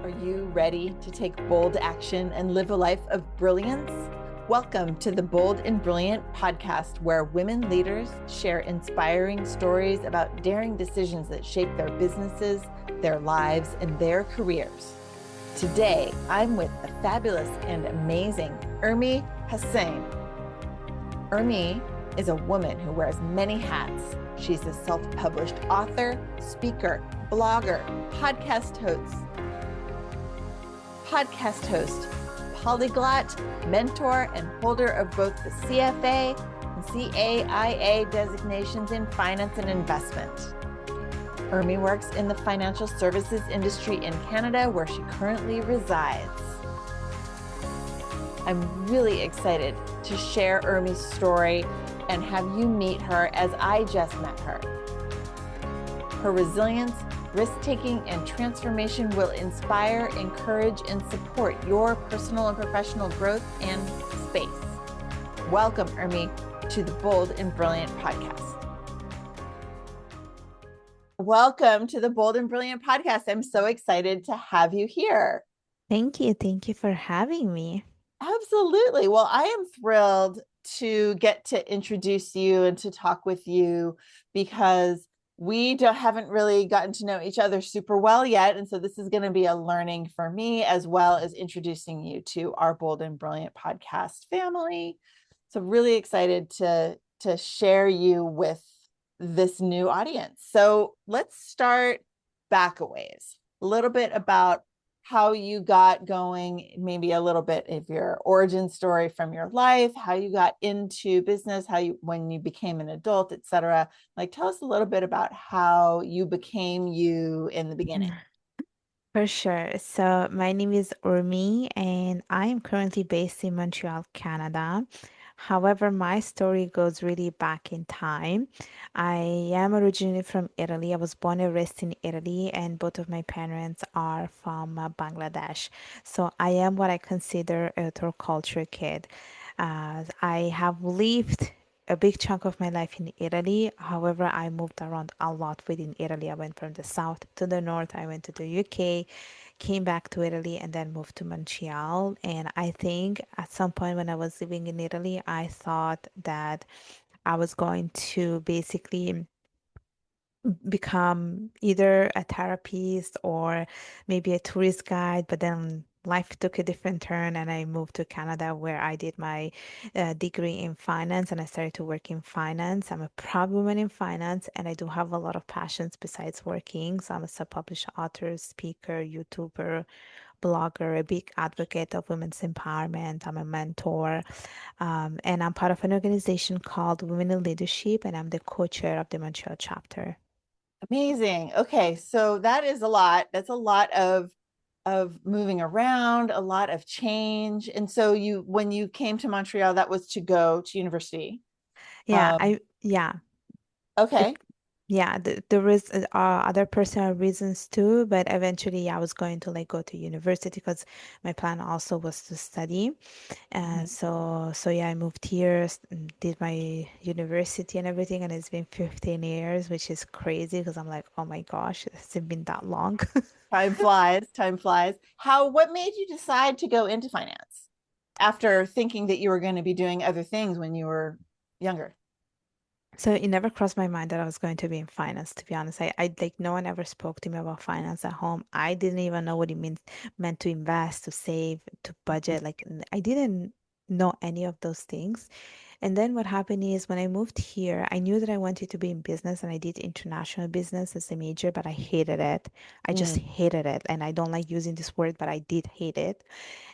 Are you ready to take bold action and live a life of brilliance? Welcome to the Bold and Brilliant podcast, where women leaders share inspiring stories about daring decisions that shape their businesses, their lives, and their careers. Today, I'm with the fabulous and amazing Urmi Hossain. Urmi is a woman who wears many hats. She's a self-published author, speaker, blogger, podcast host, polyglot, mentor, and holder of both the CFA and CAIA designations in finance and investment. Urmi works in the financial services industry in Canada, where she currently resides. I'm really excited to share Urmi's story and have you meet her as I just met her. Her resilience, risk-taking, and transformation will inspire, encourage, and support your personal and professional growth and space. Welcome, Urmi, to the Bold and Brilliant podcast. Welcome to the Bold and Brilliant podcast. I'm so excited to have you here. Thank you. Thank you for having me. Absolutely. Well, I am thrilled to get to introduce you and to talk with you because we haven't really gotten to know each other super well yet. And so this is going to be a learning for me, as well as introducing you to our Bold and Brilliant podcast family. So really excited to share you with this new audience. So let's start back a ways, a little bit about how you got going, maybe a little bit of your origin story from your life, how you got into business, when you became an adult, etc. Like, tell us a little bit about how you became you in the beginning. For sure. So, my name is Urmi, and I am currently based in Montreal, Canada. However, my story goes really back in time. I am originally from Italy. I was born and raised in Italy, and both of my parents are from Bangladesh. So, I am what I consider a third culture kid. I have lived a big chunk of my life in Italy. However, I moved around a lot within Italy. I went from the south to the north. I went to the UK, came back to Italy, and then moved to Montreal. And I think at some point when I was living in Italy, I thought that I was going to basically become either a therapist or maybe a tourist guide, but then life took a different turn and I moved to Canada where I did my degree in finance and I started to work in finance. I'm a proud woman in finance and I do have a lot of passions besides working. So I'm a self-published author, speaker, YouTuber, blogger, a big advocate of women's empowerment. I'm a mentor, and I'm part of an organization called Women in Leadership, and I'm the co-chair of the Montreal chapter. Amazing. Okay, so that is a lot. That's a lot of moving around, a lot of change. And so when you came to Montreal, that was to go to university. Yeah, Um, yeah. The, okay. yeah, there was other personal reasons too, but eventually I was going to like go to university because my plan also was to study. And Mhm. so yeah, I moved here, did my university and everything, and it's been 15 years, which is crazy because I'm like, oh my gosh, has it been that long? Time flies, time flies. What made you decide to go into finance after thinking that you were going to be doing other things when you were younger? So it never crossed my mind that I was going to be in finance, to be honest. I like no one ever spoke to me about finance at home. I didn't even know what it meant to invest, to save, to budget. Like I didn't know any of those things. And then what happened is when I moved here, I knew that I wanted to be in business and I did international business as a major, but I hated it. I just Mm, hated it. And I don't like using this word, but I did hate it.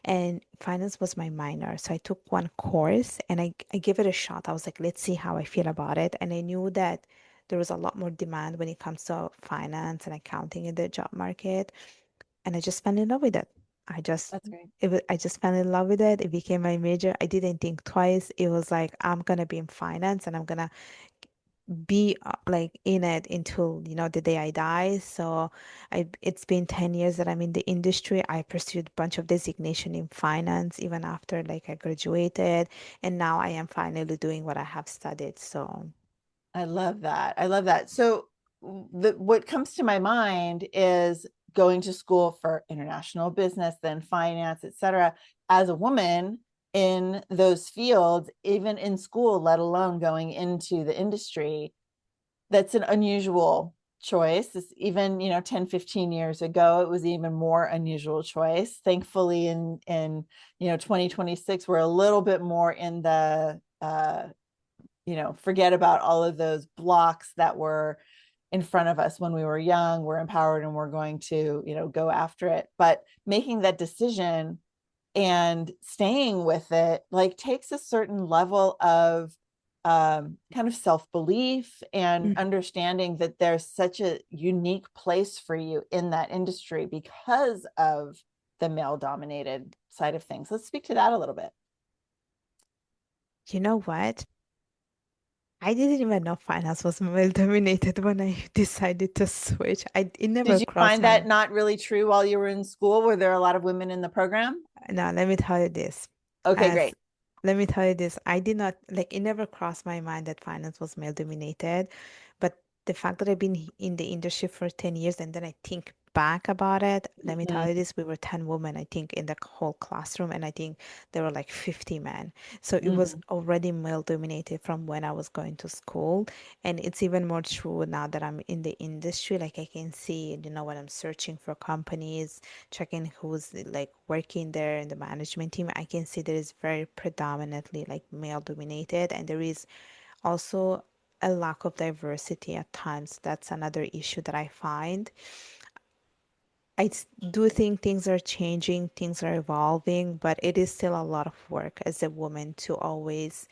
And finance was my minor. So I took one course and I gave it a shot. I was like, let's see how I feel about it. And I knew that there was a lot more demand when it comes to finance and accounting in the job market. And I just fell in love with it. I just that's great. I just fell in love with it. It became my major. I didn't think twice. It was like I'm gonna be in finance and I'm gonna be like in it until the day I die. So it's been 10 years that I'm in the industry. I pursued a bunch of designation in finance even after like I graduated, and now I am finally doing what I have studied. So I love that. I love that. So what comes to my mind is going to school for international business, then finance, et cetera, as a woman in those fields, even in school, let alone going into the industry, that's an unusual choice. It's even, 10, 15 years ago, it was even more unusual choice. Thankfully, in 2026, we're a little bit more in the forget about all of those blocks that were in front of us when we were young. We're empowered and we're going to, go after it. But making that decision and staying with it like takes a certain level of kind of self-belief and Mm. understanding that there's such a unique place for you in that industry because of the male dominated side of things. Let's speak to that a little bit. You know what? I didn't even know finance was male dominated when I decided to switch. It never Did you crossed find my that mind. not really true while you were in school? Were there a lot of women in the program? Now, let me tell you this. Okay, As great. Let me tell you this. I did not like it never crossed my mind that finance was male dominated. But the fact that I've been in the industry for 10 years and then I think back about it, let me tell you Mm-hmm. this, we were 10 women, I think, in the whole classroom, and I think there were like 50 men. So it was Mm-hmm. already male dominated from when I was going to school. And it's even more true now that I'm in the industry. Like I can see, when I'm searching for companies, checking who's like working there in the management team, I can see that it's very predominantly like male dominated, and there is also a lack of diversity at times. That's another issue that I find. Do think things are changing, things are evolving, but it is still a lot of work as a woman to always,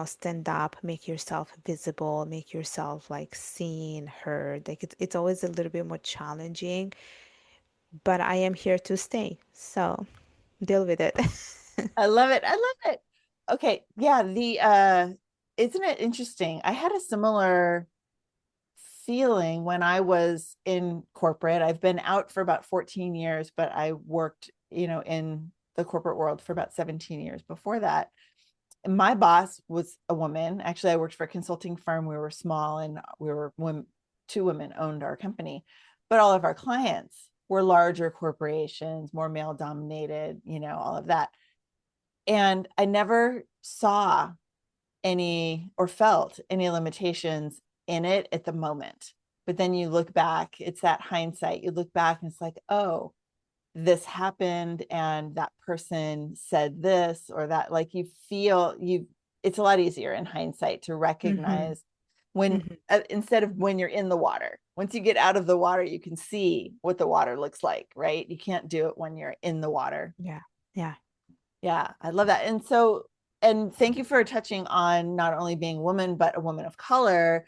stand up, make yourself visible, make yourself like seen, heard. Like it's always a little bit more challenging, but I am here to stay. So deal with it. I love it. I love it. Okay. Yeah. Isn't it interesting? I had a similar feeling when I was in corporate. I've been out for about 14 years, but I worked, in the corporate world for about 17 years before that. And my boss was a woman. Actually, I worked for a consulting firm. We were small and we were women, two women owned our company, but all of our clients were larger corporations, more male dominated, all of that. And I never saw any or felt any limitations in it at the moment. But then you look back, it's that hindsight. You look back and it's like, oh, this happened and that person said this or that. Like it's a lot easier in hindsight to Mm-hmm. recognize when, Mm-hmm. instead of when you're in the water. Once you get out of the water, you can see what the water looks like, right? You can't do it when you're in the water. Yeah. Yeah. Yeah, I love that. And thank you for touching on not only being a woman, but a woman of color.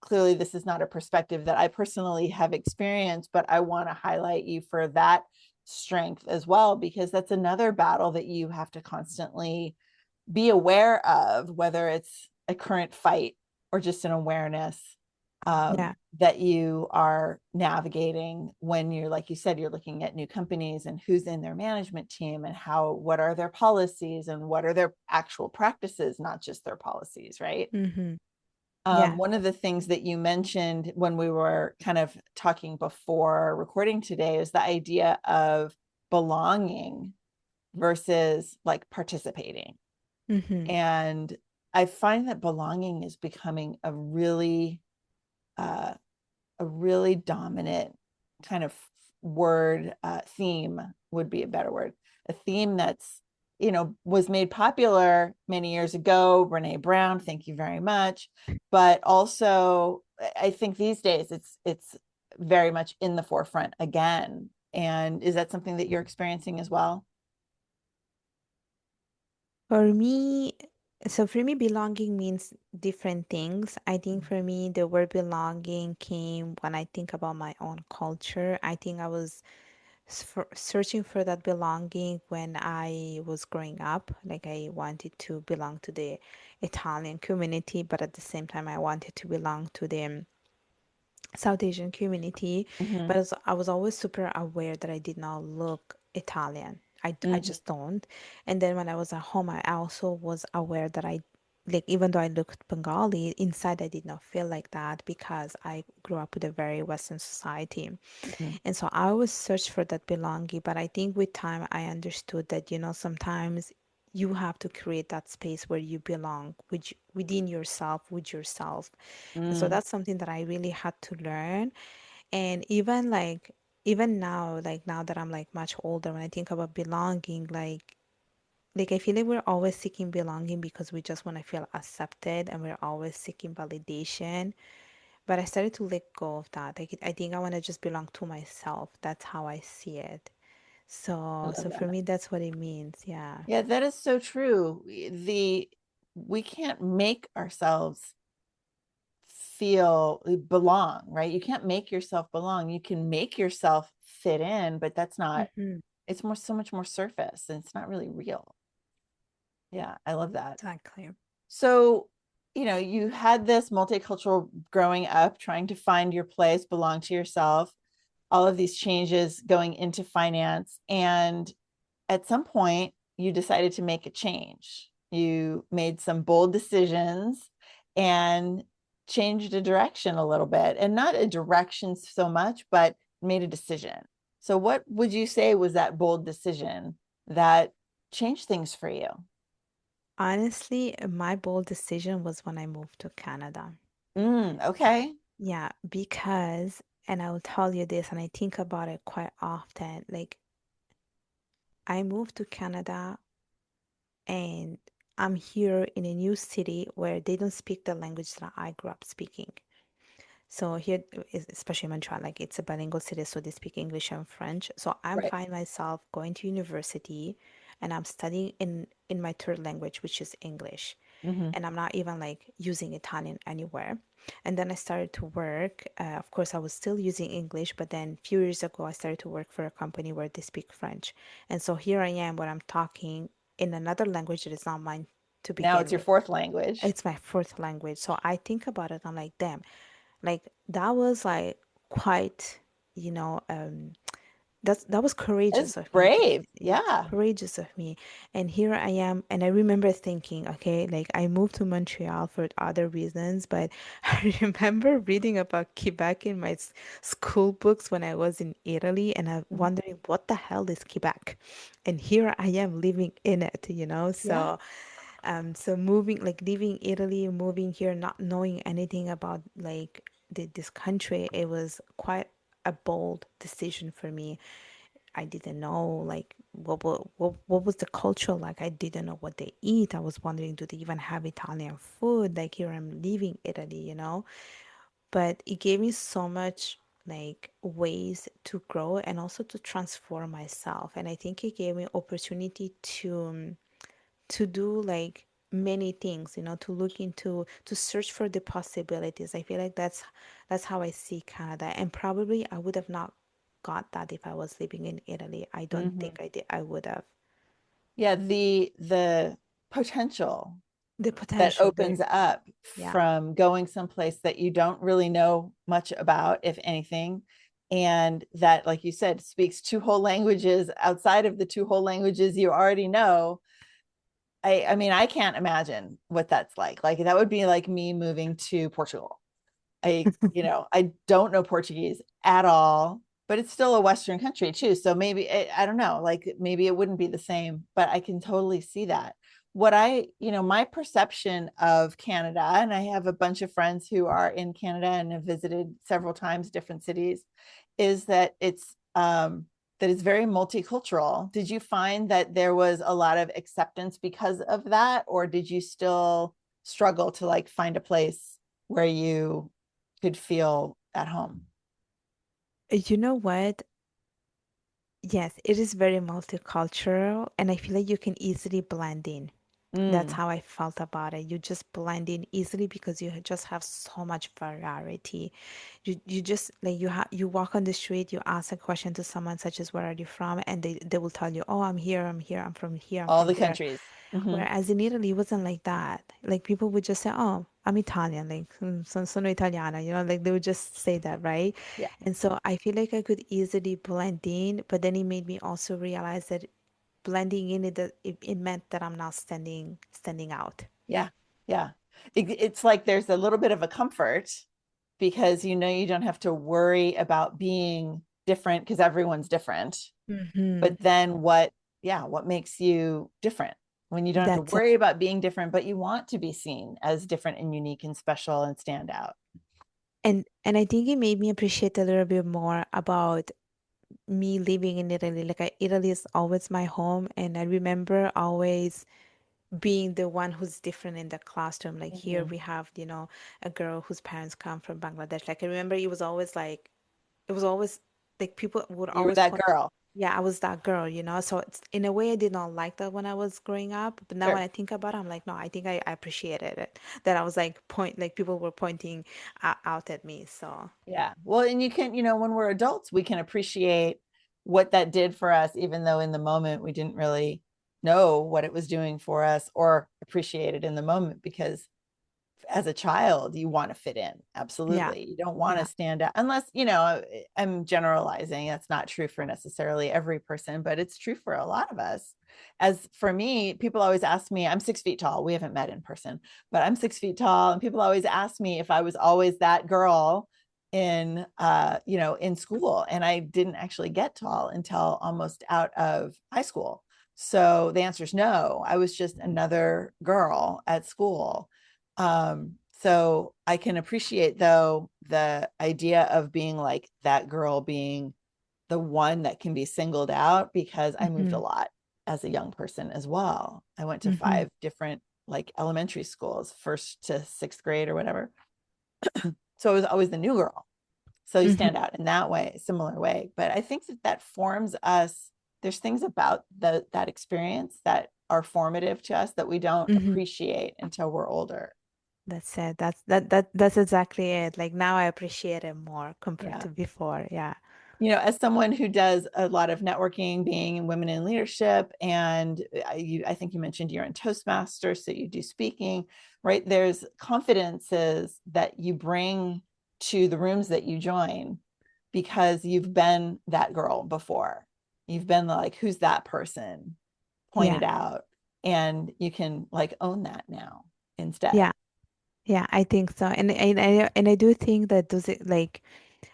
Clearly, this is not a perspective that I personally have experienced, but I want to highlight you for that strength as well, because that's another battle that you have to constantly be aware of, whether it's a current fight or just an awareness Yeah. that you are navigating when you're, like you said, you're looking at new companies and who's in their management team and what are their policies and what are their actual practices, not just their policies, right? Mm-hmm. Yeah. One of the things that you mentioned when we were kind of talking before recording today is the idea of belonging versus like participating. Mm-hmm. And I find that belonging is becoming uh, a really dominant kind of word, theme would be a better word, a theme that's, was made popular many years ago. Brene Brown, thank you very much. But also, I think these days it's very much in the forefront again. And is that something that you're experiencing as well? For me, for me, belonging means different things. I think for me, the word belonging came when I think about my own culture. I think I was searching for that belonging when I was growing up. Like I wanted to belong to the Italian community, but at the same time, I wanted to belong to the South Asian community. Mm-hmm. But I was always super aware that I did not look Italian. I Mm-hmm. just don't. And then when I was at home, I also was aware that like even though I looked Bengali, inside I did not feel like that because I grew up with a very Western society. Mhm. And so I always searched for that belonging. But I think with time I understood that, sometimes you have to create that space where you belong, which within yourself, with yourself. And so Mm, that's something that I really had to learn. And even now, like now that I'm like much older, when I think about belonging, like I feel like we're always seeking belonging because we just want to feel accepted and we're always seeking validation. But I started to let go of that. Like I think I want to just belong to myself. That's how I see it. I So love for that. me that's what it means. Yeah. Yeah, that is so true. We can't make ourselves feel belong, right? You can't make yourself belong. You can make yourself fit in, but that's not, Hmm. it's more so much more surface and it's not really real. Yeah, I love that. Exactly. So, you had this multicultural growing up, trying to find your place, belong to yourself, all of these changes going into finance. And at some point, you decided to make a change. You made some bold decisions and changed a direction a little bit, and not a direction so much, but made a decision. So, what would you say was that bold decision that changed things for you? Honestly, my bold decision was when I moved to Canada. Okay. Yeah, because, and I will tell you this, and I think about it quite often. Like, I moved to Canada and I'm here in a new city where they don't speak the language that I grew up speaking. So here, especially Montreal, like it's a bilingual city, so they speak English and French. So I'm Right. find myself going to university and I'm studying in my third language, which is English. Mm-hmm. And I'm not even like using Italian anywhere. And then I started to work. Of course, I was still using English, but then a few years ago, I started to work for a company where they speak French. And so here I am, where I'm talking in another language that is not mine to Now begin it's your with. fourth language. It's my fourth language. So I think about it, I'm like, damn, like that was like quite, you know, that was It's courageous of me to brave. yeah, it's Yeah. courageous of me. And here I am, and I remember thinking, okay, like I moved to Montreal for other reasons, but I remember reading about Quebec in my school books when I was in Italy, and I'm Mhm. wondering what the hell is Quebec? And here I am living in it, Yeah. so moving, like leaving Italy, moving here, not knowing anything about like this country, it was quite a bold decision for me. I didn't know like what was the culture like. I didn't know what they eat. I was wondering, do they even have Italian food? Like here I'm leaving Italy. But it gave me so much like ways to grow and also to transform myself. And I think it gave me opportunity to do like many things, to look into, to search for the possibilities. I feel like that's how I see Canada. And probably I would have not got that if I was living in Italy. I don't Hmm. think I would have. Yeah. The potential The that potential opens there. up Yeah. from going someplace that you don't really know much about, if anything. And that, like you said, speaks two whole languages outside of the two whole languages you already know. I mean, I can't imagine what that's like. Like that would be like me moving to Portugal. I don't know Portuguese at all, but it's still a Western country too. So maybe I don't know, like maybe it wouldn't be the same, but I can totally see that. My perception of Canada, and I have a bunch of friends who are in Canada and have visited several times different cities, is that it's very multicultural. Did you find that there was a lot of acceptance because of that, or did you still struggle to like find a place where you could feel at home? You know what? Yes, it is very multicultural, and I feel like you can easily blend in. That's Mm, how I felt about it. You just blend in easily because you just have so much variety. You just like you walk on the street, you ask a question to someone such as where are you from, and they will tell you, oh, I'm here, I'm all from the there. countries. Hmm. Whereas in Italy, it wasn't like that. Like people would just say, "Oh, I'm Italian," like sono italiana," like they would just say that, right? Yeah. And so I feel like I could easily blend in, but then it made me also realize that blending in it meant that I'm not standing out. Yeah. Yeah. It's like there's a little bit of a comfort because you know you don't have to worry about being different because everyone's different. Hmm. But then what, yeah, what makes you different when you don't have to That's it. worry about being different, but you want to be seen as different and unique and special and stand out? And I think it made me appreciate a little bit more about me living in Italy. Italy is always my home, and I remember always being the one who's different in the classroom. Like here Mhm. we have, a girl whose parents come from Bangladesh. Like I remember it was always like people would You were always that point, girl. yeah, I was that girl, So it's in a way I did not like that when I was growing up. But now when Sure. I think about it, I'm like, no, I think I appreciated it. That I was like like people were pointing out at me. So Yeah. Well, and you can, when we're adults, we can appreciate what that did for us, even though in the moment we didn't really know what it was doing for us or appreciate it in the moment because as a child you want to fit in, yeah, absolutely. You don't want to yeah. stand out unless I'm generalizing, that's not true for necessarily every person, but it's true for a lot of us. As for me, people always ask me, I'm 6 feet tall, we haven't met in person, but I'm 6 feet tall, and people always ask me if I was always that girl in school, and I didn't actually get tall until almost out of high school. So the answer is no, I was just another girl at school. So I can appreciate though the idea of being like that girl, being the one that can be singled out, because I moved a Hmm. lot as a young person as well. I went to Hmm. 5 different like elementary schools, first to sixth grade or whatever. So I was always the new girl. So you Hmm. stand out in that way, similar way. But I think that that forms us. There's things about that experience that are formative to us that we don't Hmm. appreciate until we're older. That's it. That's exactly it. Like now I appreciate it more compared Yeah. to before. Yeah. As someone who does a lot of networking, being in women in leadership, and I think you mentioned you're in Toastmasters, so you do speaking, right? There's confidences that you bring to the rooms that you join because you've been that girl before. You've been like, who's that person Yeah. pointed out, and you can like own that now instead. Yeah. Yeah, I think so. And I do think that those like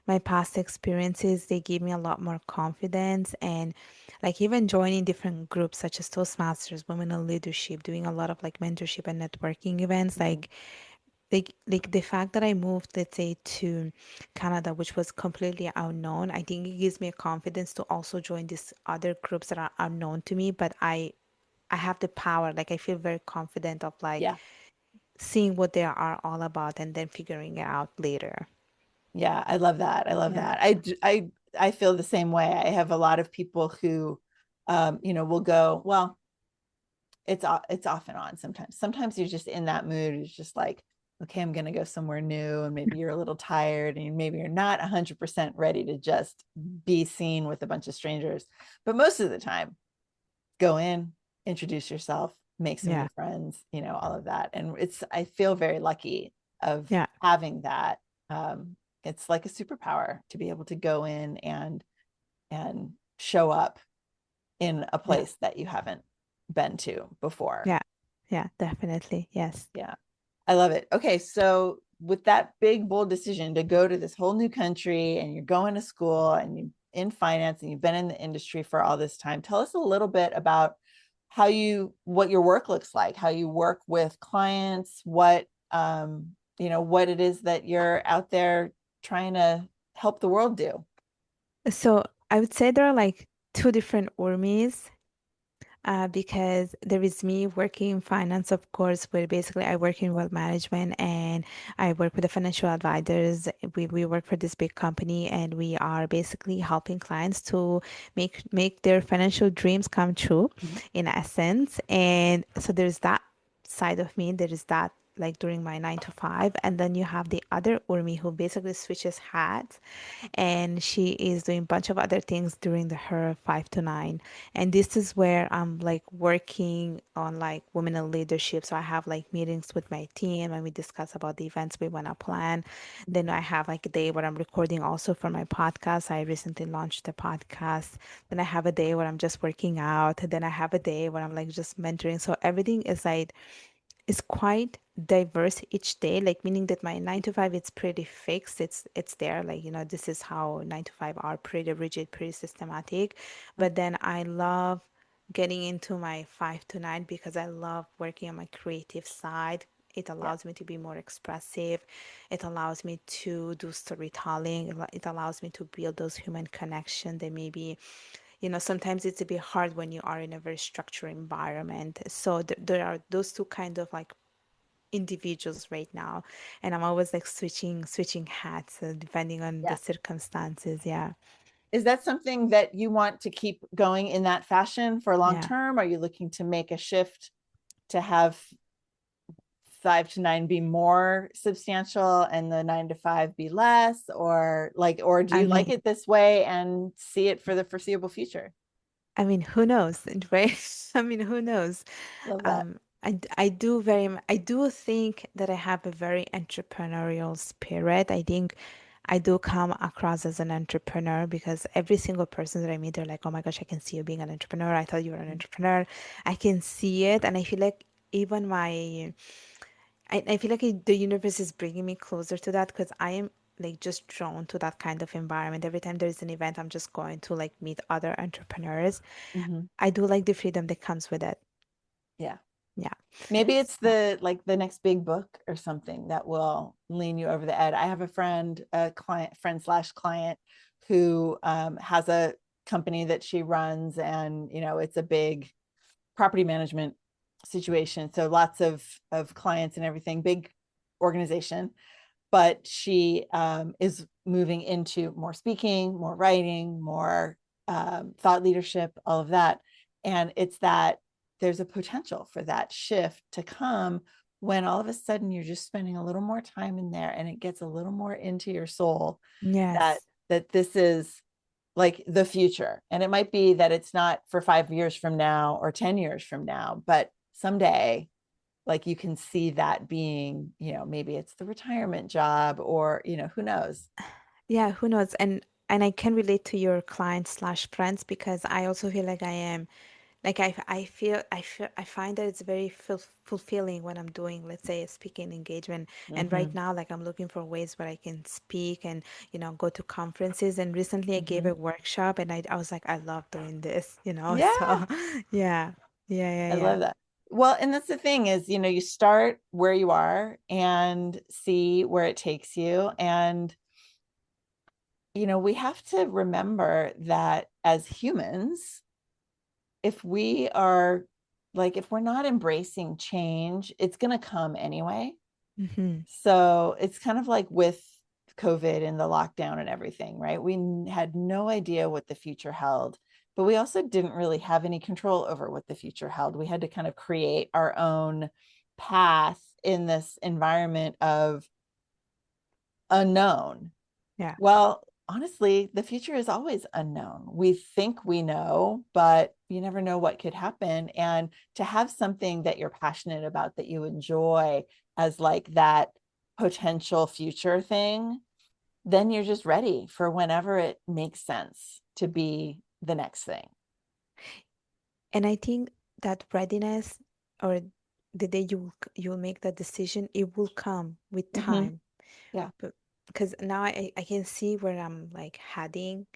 my past experiences, they gave me a lot more confidence and like even joining different groups such as Toastmasters, Women in Leadership, doing a lot of like mentorship and networking events, Mhm. like the fact that I moved, let's say, to Canada, which was completely unknown, I think it gives me a confidence to also join these other groups that are unknown to me, but I have the power, like I feel very confident of like Yeah. seeing what they are all about and then figuring it out later. Yeah, I love that. I love Yeah. that. I feel the same way. I have a lot of people who, will go, well, it's off and on sometimes. Sometimes you're just in that mood. It's just like, okay, I'm gonna go somewhere new, and maybe you're a little tired, and maybe you're not 100% ready to just be seen with a bunch of strangers. But most of the time, go in, introduce yourself, make some new Yeah. friends, all of that. And I feel very lucky of Yeah. having that. Um, it's like a superpower to be able to go in and show up in a Yeah. place that you haven't been to before. Yeah. Yeah, definitely. Yes. Yeah. I love it. Okay, so with that big bold decision to go to this whole new country, and you're going to school, and you in finance, and you've been in the industry for all this time, tell us a little bit about what your work looks like, how you work with clients, what it is that you're out there trying to help the world do. So I would say there are like two different Urmis. Because there is me working in finance, of course, where basically I work in wealth management and I work with the financial advisors. We work for this big company and we are basically helping clients to make their financial dreams come true Mhm. in essence. And so there's that side of me. There is that like during my 9 to 5. And then you have the other Urmi who basically switches hats and she is doing a bunch of other things during her 5 to 9. And this is where I'm like working on like women in leadership. So I have like meetings with my team and we discuss about the events we want to plan. Then I have like a day where I'm recording also for my podcast. I recently launched the podcast. Then I have a day where I'm just working out. Then I have a day where I'm like just mentoring. So everything is like, it's quite diverse each day, like meaning that my 9 to 5 it's pretty fixed. It's there, like, this is how 9 to 5 are, pretty rigid, pretty systematic. But then I love getting into my 5 to 9 because I love working on my creative side. It Yeah. allows me to be more expressive. It allows me to do storytelling. It allows me to build those human connections that maybe, sometimes it's a bit hard when you are in a very structured environment. So there are those two kind of like individuals right now, and I'm always like switching hats depending on the Yeah. circumstances. Yeah. Is that something that you want to keep going in that fashion for long Yeah. term? Are you looking to make a shift to have 5 to 9 be more substantial and the 9 to 5 be less, or do I you like mean, it this way and see it for the foreseeable future? who knows, right? Who knows? Love that. I do I do think that I have a very entrepreneurial spirit. I think I do come across as an entrepreneur because every single person that I meet, they're like, "Oh my gosh, I can see you being an entrepreneur. I thought you were an entrepreneur." I can see it, and I feel like even I feel like the universe is bringing me closer to that because I am like just drawn to that kind of environment. Every time there's an event, I'm just going to like meet other entrepreneurs. Mm-hmm. I do like the freedom that comes with it. Yeah. Yeah. Maybe it's So, the next big book or something that will lean you over the edge. I have a client, friend slash client, who has a company that she runs, and it's a big property management situation. So lots of clients and everything, big organization. But she is moving into more speaking, more writing, more thought leadership, all of that. And it's that there's a potential for that shift to come when all of a sudden you're just spending a little more time in there and it gets a little more into your soul that yes. this is like the future. And it might be that it's not for 5 years from now or 10 years from now, but someday, like, you can see that being, maybe it's the retirement job, or who knows. Yeah, who knows? And I can relate to your clients slash friends because I also feel like I am like I find that it's very fulfilling when I'm doing, let's say, a speaking engagement. And right Mm-hmm. now, like I'm looking for ways where I can speak and, go to conferences. And recently I gave Mm-hmm. a workshop and I was like, I love doing this. Yeah, So yeah. Yeah, yeah, I yeah. love that. Well, and that's the thing is, you start where you are and see where it takes you. And we have to remember that as humans, if we are if we're not embracing change, it's going to come anyway. Hmm. So it's kind of like with COVID and the lockdown and everything, right? We had no idea what the future held, but we also didn't really have any control over what the future held. We had to kind of create our own path in this environment of unknown. Yeah. Well, honestly, the future is always unknown. We think we know, but you never know what could happen. And to have something that you're passionate about, that you enjoy as like that potential future thing, then you're just ready for whenever it makes sense to be the next thing. And I think that readiness or the day you'll make that decision, it will come with Mm-hmm. time. Yeah. But because now I can see where I'm like heading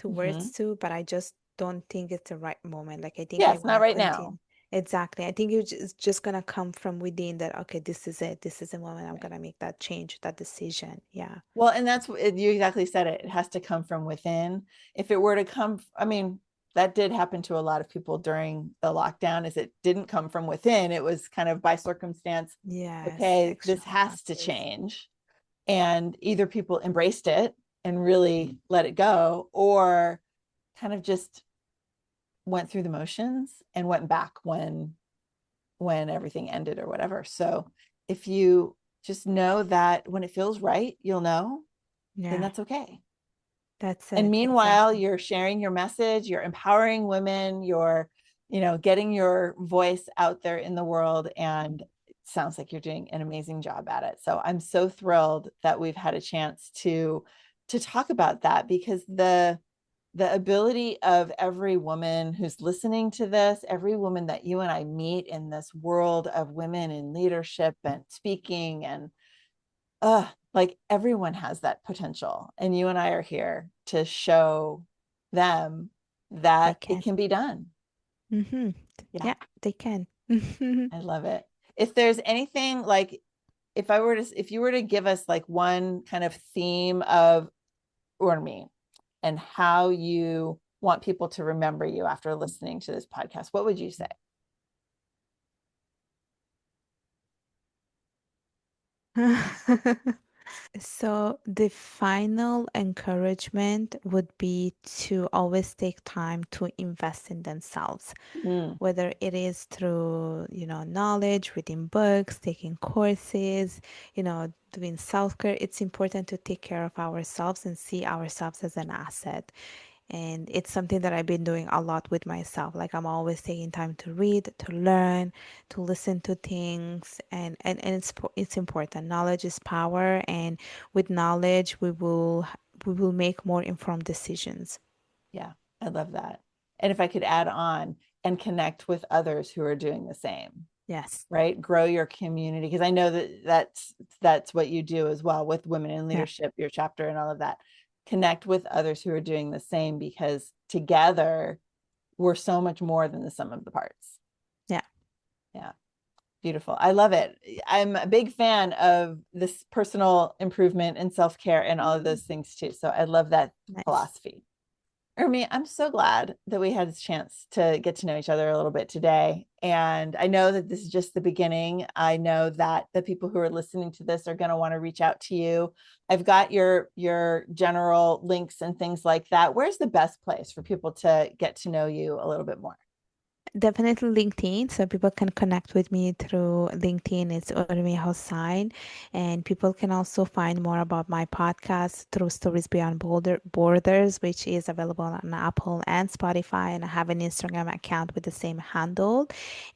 Mm-hmm. towards to, but I just don't think it's the right moment. Like I think I Yes, want not to right now. continue. Exactly. I think it's just gonna come from within that, okay, this is it. This is the moment I'm Right. gonna make that change, that decision. Yeah. Well, and that's what you exactly said it. It has to come from within. If it were to come, I mean, that did happen to a lot of people during the lockdown, is it didn't come from within. It was kind of by circumstance. Yes, Okay, this external has to factors. change. And either people embraced it and really let it go, or kind of just went through the motions and went back when everything ended or whatever. So if you just know that when it feels right, you'll know, then Yeah, that's okay. that's And it. meanwhile, Exactly. you're sharing your message, you're empowering women, you're, getting your voice out there in the world. And it sounds like you're doing an amazing job at it. So I'm so thrilled that we've had a chance to talk about that, because the ability of every woman who's listening to this, every woman that you and I meet in this world of women in leadership and speaking, and like everyone has that potential. And you and I are here to show them They that it can. can be done. Mm-hmm. Yeah, Yeah, they can. I love it. If there's anything like, if you were to give us like one kind of theme of Urmi and how you want people to remember you after listening to this podcast, what would you say? So the final encouragement would be to always take time to invest in themselves, Mm, whether it is through, knowledge, reading books, taking courses, doing self-care. It's important to take care of ourselves and see ourselves as an asset. And it's something that I've been doing a lot with myself. Like I'm always taking time to read, to learn, to listen to things, and it's important. Knowledge is power, and with knowledge, we will make more informed decisions. yeah, I love that. And if I could add on and connect with others who are doing the same, Yes. right? Grow your community, because I know that that's what you do as well with women in Yeah. leadership, your chapter and all of that. Connect with others who are doing the same, because together we're so much more than the sum of the parts. Yeah. Yeah. Beautiful. I love it. I'm a big fan of this personal improvement and self-care and all of those things too. So I love that Nice. philosophy. Urmi, I'm so glad that we had a chance to get to know each other a little bit today. And I know that this is just the beginning. I know that the people who are listening to this are going to want to reach out to you. I've got your general links and things like that. Where's the best place for people to get to know you a little bit more? Definitely LinkedIn, so people can connect with me through LinkedIn. It's Urmi Hossain, and people can also find more about my podcast through Stories Beyond Borders, which is available on Apple and Spotify. And I have an Instagram account with the same handle,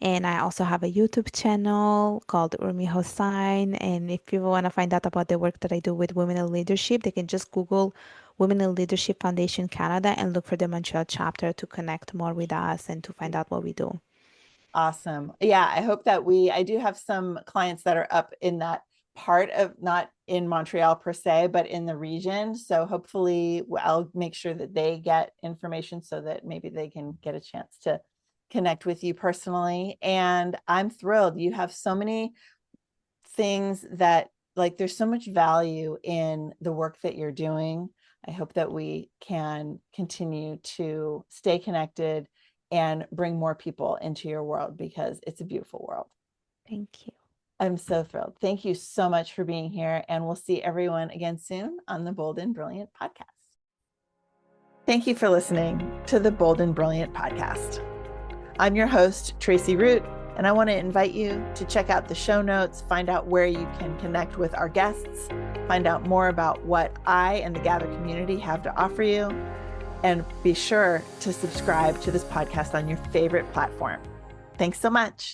and I also have a YouTube channel called Urmi Hossain. And if people want to find out about the work that I do with women in leadership, they can just Google Women in Leadership Foundation Canada and look for the Montreal chapter to connect more with us and to find out what we do. Awesome. Yeah, I hope that I do have some clients that are up in that part of, not in Montreal per se, but in the region. So hopefully I'll make sure that they get information so that maybe they can get a chance to connect with you personally. And I'm thrilled. You have so many things that, like, there's so much value in the work that you're doing. I hope that we can continue to stay connected and bring more people into your world, because it's a beautiful world. Thank you. I'm so thrilled. Thank you so much for being here. And we'll see everyone again soon on the Bold and Brilliant podcast. Thank you for listening to the Bold and Brilliant podcast. I'm your host, Tracie Root, and I want to invite you to check out the show notes, find out where you can connect with our guests, find out more about what I and the Gather community have to offer you, and be sure to subscribe to this podcast on your favorite platform. Thanks so much.